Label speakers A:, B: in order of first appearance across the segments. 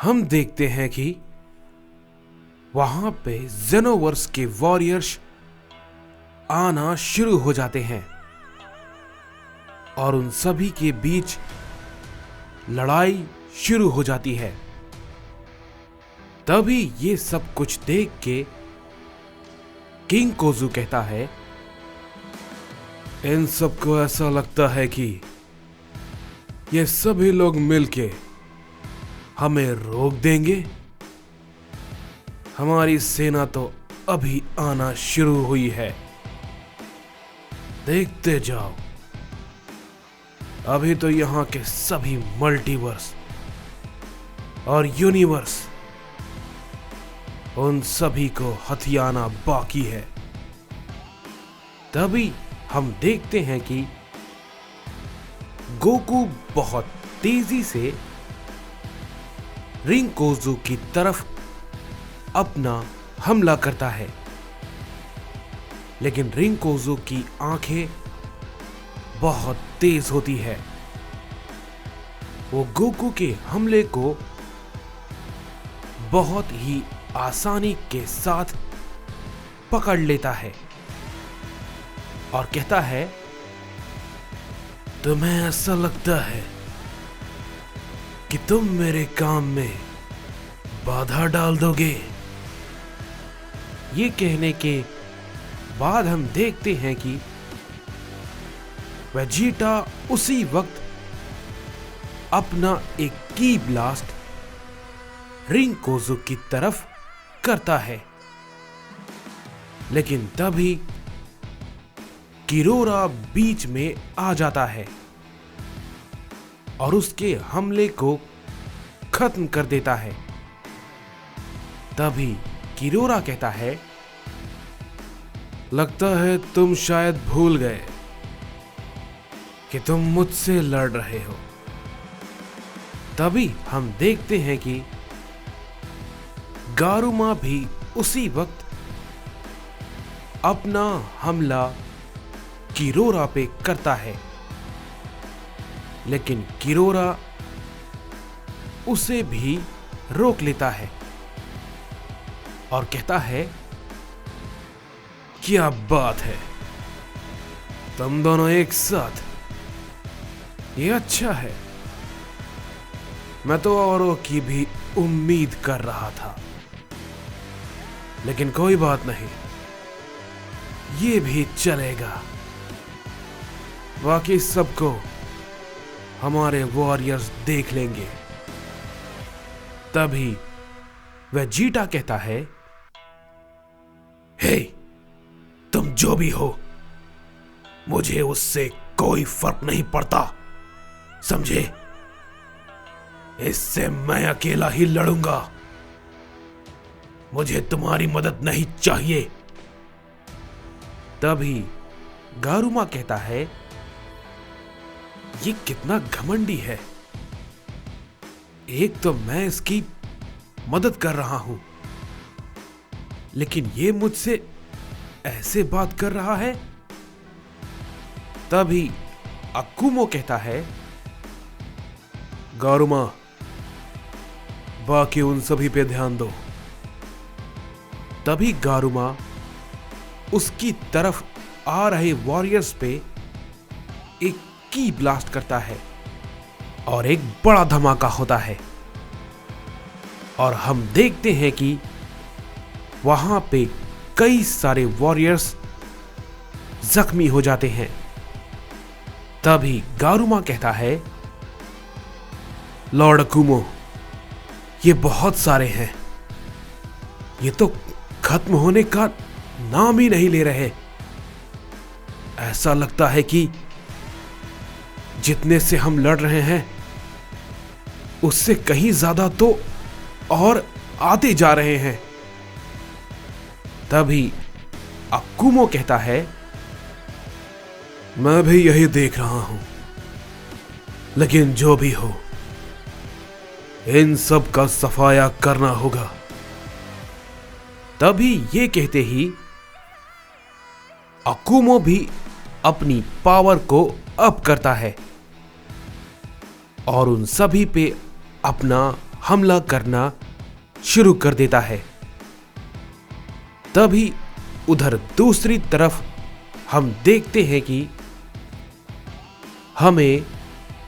A: हम देखते हैं कि वहां पे जेनोवर्स के वॉरियर्स आना शुरू हो जाते हैं और उन सभी के बीच लड़ाई शुरू हो जाती है। तभी ये सब कुछ देख के किंग कोजू कहता है, इन सबको ऐसा लगता है कि ये सभी लोग मिलके हमें रोक देंगे। हमारी सेना तो अभी आना शुरू हुई है, देखते जाओ। अभी तो यहां के सभी मल्टीवर्स और यूनिवर्स, उन सभी को हथियाना बाकी है। तभी हम देखते हैं कि गोकू बहुत तेजी से रिंकोजू की तरफ अपना हमला करता है, लेकिन रिंकोजू की आंखें बहुत तेज होती है। वो गोकू के हमले को बहुत ही आसानी के साथ पकड़ लेता है और कहता है, तुम्हें ऐसा लगता है कि तुम मेरे काम में बाधा डाल दोगे? ये कहने के बाद हम देखते हैं कि वेजिटा उसी वक्त अपना एक की ब्लास्ट रिंकोजू की तरफ करता है, लेकिन तभी किरोरा बीच में आ जाता है और उसके हमले को खत्म कर देता है। तभी किरोरा कहता है, लगता है तुम शायद भूल गए कि तुम मुझसे लड़ रहे हो। तभी हम देखते हैं कि गारुमा भी उसी वक्त अपना हमला किरोरा पे करता है, लेकिन किरोरा उसे भी रोक लेता है और कहता है, क्या बात है, तुम दोनों एक साथ, ये अच्छा है। मैं तो औरों की भी उम्मीद कर रहा था, लेकिन कोई बात नहीं, ये भी चलेगा। बाकी सबको हमारे वॉरियर्स देख लेंगे। तभी वेजिटा कहता है, हे, तुम जो भी हो, मुझे उससे कोई फर्क नहीं पड़ता, समझे? इससे मैं अकेला ही लड़ूंगा, मुझे तुम्हारी मदद नहीं चाहिए। तभी गारुमा कहता है, ये कितना घमंडी है, एक तो मैं इसकी मदद कर रहा हूं, लेकिन ये मुझसे ऐसे बात कर रहा है। तभी अकुमो कहता है, गारुमा, बाकी उन सभी पे ध्यान दो। तभी गारुमा उसकी तरफ आ रहे वॉरियर्स पे एक की ब्लास्ट करता है और एक बड़ा धमाका होता है और हम देखते हैं कि वहां पे कई सारे वॉरियर्स जख्मी हो जाते हैं। तभी गारुमा कहता है, लॉर्ड अकुमो, ये बहुत सारे हैं, ये तो खत्म होने का नाम ही नहीं ले रहे। ऐसा लगता है कि जितने से हम लड़ रहे हैं उससे कहीं ज्यादा तो और आते जा रहे हैं। तभी अकुमो कहता है, मैं भी यही देख रहा हूं, लेकिन जो भी हो, इन सब का सफाया करना होगा। तभी ये कहते ही अकुमो भी अपनी पावर को अप करता है और उन सभी पे अपना हमला करना शुरू कर देता है। तभी उधर दूसरी तरफ हम देखते हैं कि हमें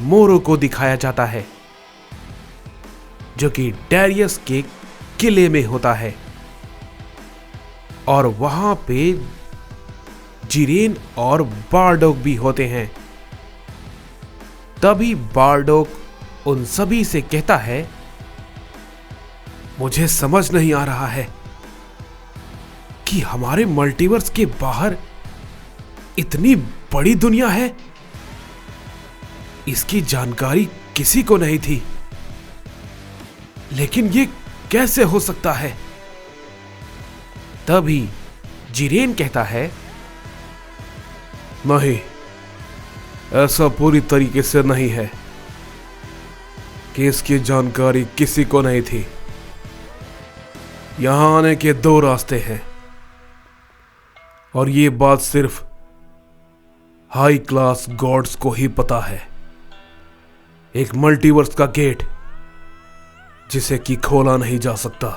A: मोरो को दिखाया जाता है, जो कि डैरियस के किले में होता है, और वहां पे जिरेन और बारडोक भी होते हैं। तभी बारडोक उन सभी से कहता है, मुझे समझ नहीं आ रहा है कि हमारे मल्टीवर्स के बाहर इतनी बड़ी दुनिया है। इसकी जानकारी किसी को नहीं थी, लेकिन ये कैसे हो सकता है? तभी जिरेन कहता है, नहीं, ऐसा पूरी तरीके से नहीं है कि इसकी जानकारी किसी को नहीं थी। यहां आने के 2 रास्ते हैं, और ये बात सिर्फ हाई क्लास गॉड्स को ही पता है। एक मल्टीवर्स का गेट जिसे कि खोला नहीं जा सकता,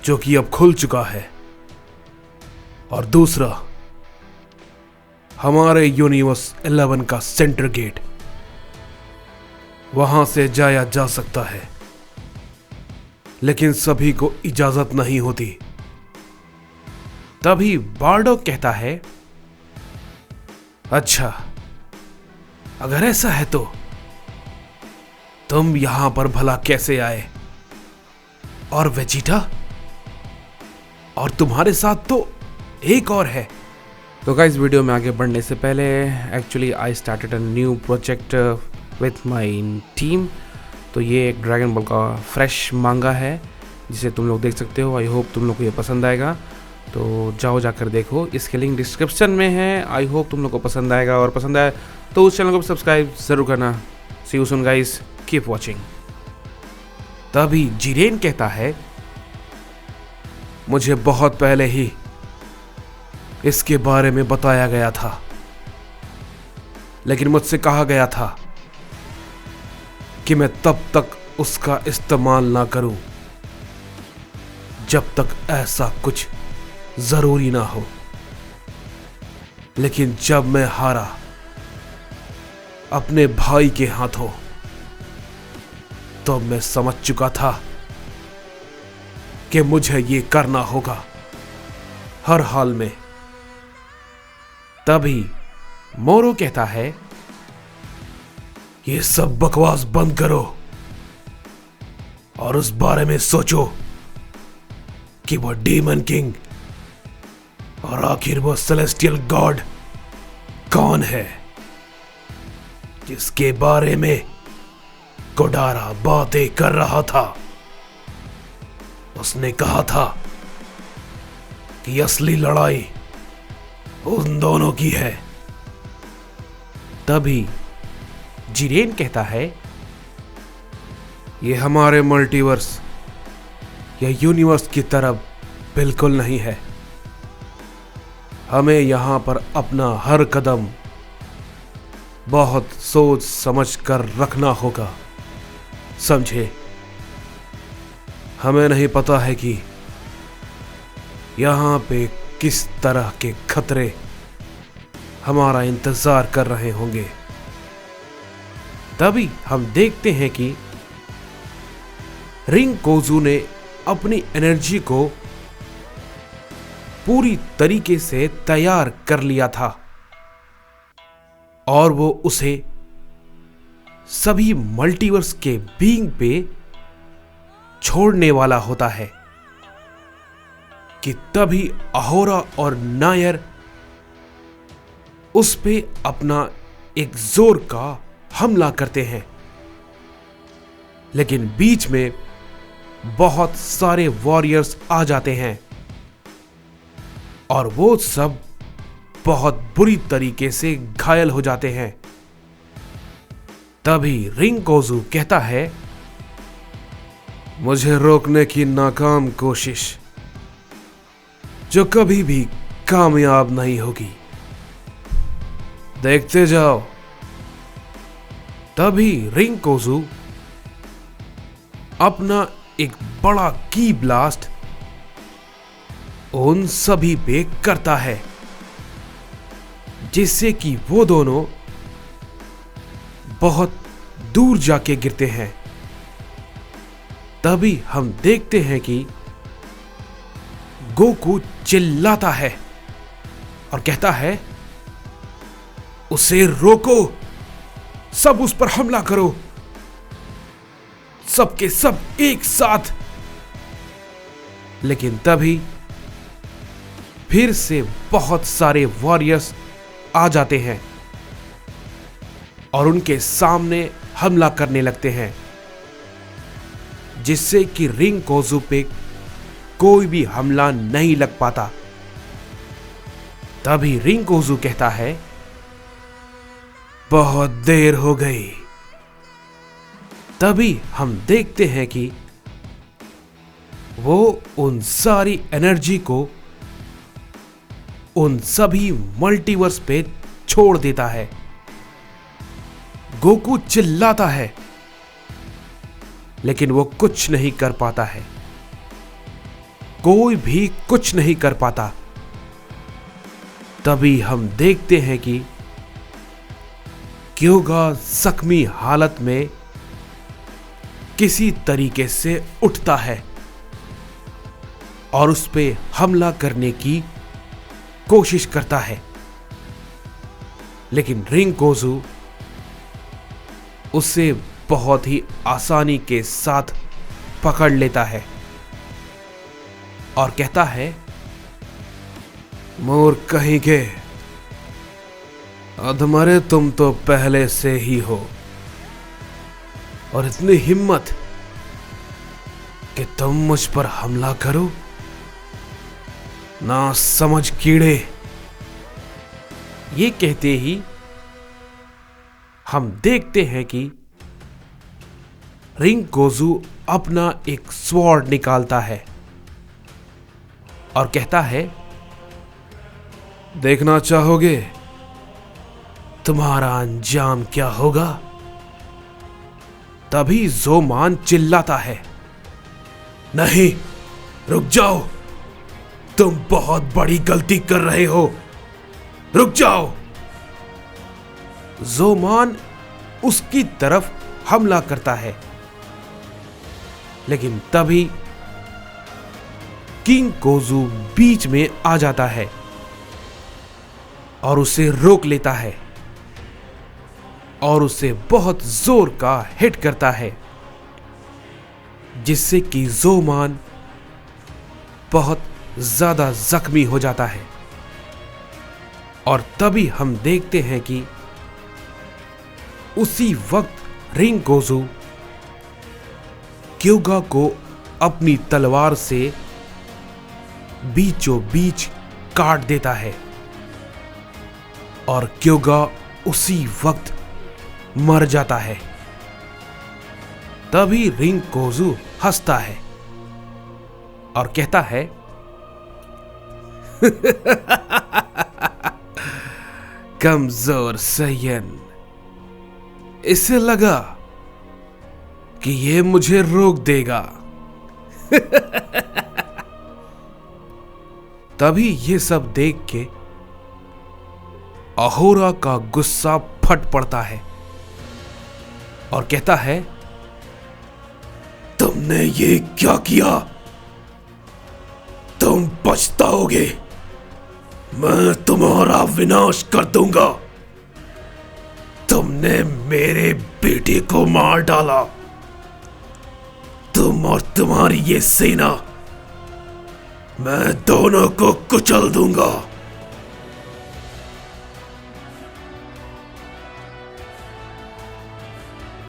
A: जो कि अब खुल चुका है, और दूसरा हमारे यूनिवर्स 11 का सेंटर गेट, वहां से जाया जा सकता है, लेकिन सभी को इजाजत नहीं होती। तभी बारडोक कहता है, अच्छा, अगर ऐसा है तो तुम यहां पर भला कैसे आए? और वेजिटा? और तुम्हारे साथ तो एक और है।
B: तो गाइस, वीडियो में आगे बढ़ने से पहले actually I started a new project with my team. तो ये एक ड्रैगन बॉल का फ्रेश मांगा है, जिसे तुम लोग देख सकते हो। आई होप तुम लोग को ये पसंद आएगा, तो जाओ जाकर देखो। इसके लिंक डिस्क्रिप्शन में है। आई होप तुम लोग को पसंद आएगा, और पसंद आए तो उस चैनल को सब्सक्राइब जरूर करना। See you soon guys, keep watching.
A: तभी जिरेन कहता है, मुझे बहुत पहले ही इसके बारे में बताया गया था, लेकिन मुझसे कहा गया था कि मैं तब तक उसका इस्तेमाल ना करूं जब तक ऐसा कुछ जरूरी ना हो। लेकिन जब मैं हारा अपने भाई के हाथों, तो मैं समझ चुका था कि मुझे ये करना होगा हर हाल में। तभी मोरो कहता है, ये सब बकवास बंद करो और उस बारे में सोचो कि वो डीमन किंग और आखिर वो सेलेस्टियल गॉड कौन है, जिसके बारे में कोडारा बातें कर रहा था। उसने कहा था कि असली लड़ाई उन दोनों की है। तभी जिरेन कहता है, ये हमारे मल्टीवर्स या यूनिवर्स की तरफ बिल्कुल नहीं है। हमें यहां पर अपना हर कदम बहुत सोच समझ कर रखना होगा, समझे? हमें नहीं पता है कि यहां पे किस तरह के खतरे हमारा इंतजार कर रहे होंगे। तभी हम देखते हैं कि रिंकोजू ने अपनी एनर्जी को पूरी तरीके से तैयार कर लिया था, और वो उसे सभी मल्टीवर्स के बीइंग पे छोड़ने वाला होता है कि तभी अहोरा और नायर उस पे अपना एक जोर का हमला करते हैं। लेकिन बीच में बहुत सारे वॉरियर्स आ जाते हैं, और वो सब बहुत बुरी तरीके से घायल हो जाते हैं। तभी रिंकोजू कहता है, मुझे रोकने की नाकाम कोशिश जो कभी भी कामयाब नहीं होगी, देखते जाओ। तभी रिंकोजू अपना एक बड़ा की ब्लास्ट उन सभी पे करता है, जिससे कि वो दोनों बहुत दूर जाके गिरते हैं। तभी हम देखते हैं कि गोकू चिल्लाता है और कहता है, उसे रोको, सब उस पर हमला करो, सबके सब एक साथ। लेकिन तभी फिर से बहुत सारे वॉरियर्स आ जाते हैं और उनके सामने हमला करने लगते हैं, जिससे कि रिंकोजू पे कोई भी हमला नहीं लग पाता। तभी रिंकोजू कहता है, बहुत देर हो गई। तभी हम देखते हैं कि वो उन सारी एनर्जी को उन सभी मल्टीवर्स पे छोड़ देता है। गोकू चिल्लाता है, लेकिन वो कुछ नहीं कर पाता है। कोई भी कुछ नहीं कर पाता। तभी हम देखते हैं कि क्योगा जख्मी हालत में किसी तरीके से उठता है और उस पे हमला करने की कोशिश करता है, लेकिन रिंकोजू उसे बहुत ही आसानी के साथ पकड़ लेता है और कहता है, मूर्ख कहीं के, अधमरे तुम तो पहले से ही हो, और इतनी हिम्मत कि तुम मुझ पर हमला करो, ना समझ कीड़े। ये कहते ही हम देखते हैं कि रिंकोजू अपना एक स्वॉर्ड निकालता है और कहता है, देखना चाहोगे तुम्हारा अंजाम क्या होगा? तभी ज़ोमान चिल्लाता है, नहीं, रुक जाओ, तुम बहुत बड़ी गलती कर रहे हो, रुक जाओ। ज़ोमान उसकी तरफ हमला करता है, लेकिन तभी किंकोजू बीच में आ जाता है और उसे रोक लेता है और उसे बहुत जोर का हिट करता है, जिससे कि ज़ोमान बहुत ज्यादा जख्मी हो जाता है। और तभी हम देखते हैं कि उसी वक्त रिंकोजू क्योगा को अपनी तलवार से बीचों बीच काट देता है और क्योगा उसी वक्त मर जाता है। तभी रिंकोजू हंसता है और कहता है, कमजोर सैयन, इसे लगा कि ये मुझे रोक देगा। तभी ये सब देख के अहोरा का गुस्सा फट पड़ता है और कहता है, तुमने ये क्या किया? तुम पछताओगे, मैं तुम्हारा विनाश कर दूंगा। तुमने मेरे बेटे को मार डाला, तुम और तुम्हारी ये सेना, मैं दोनों को कुचल दूंगा।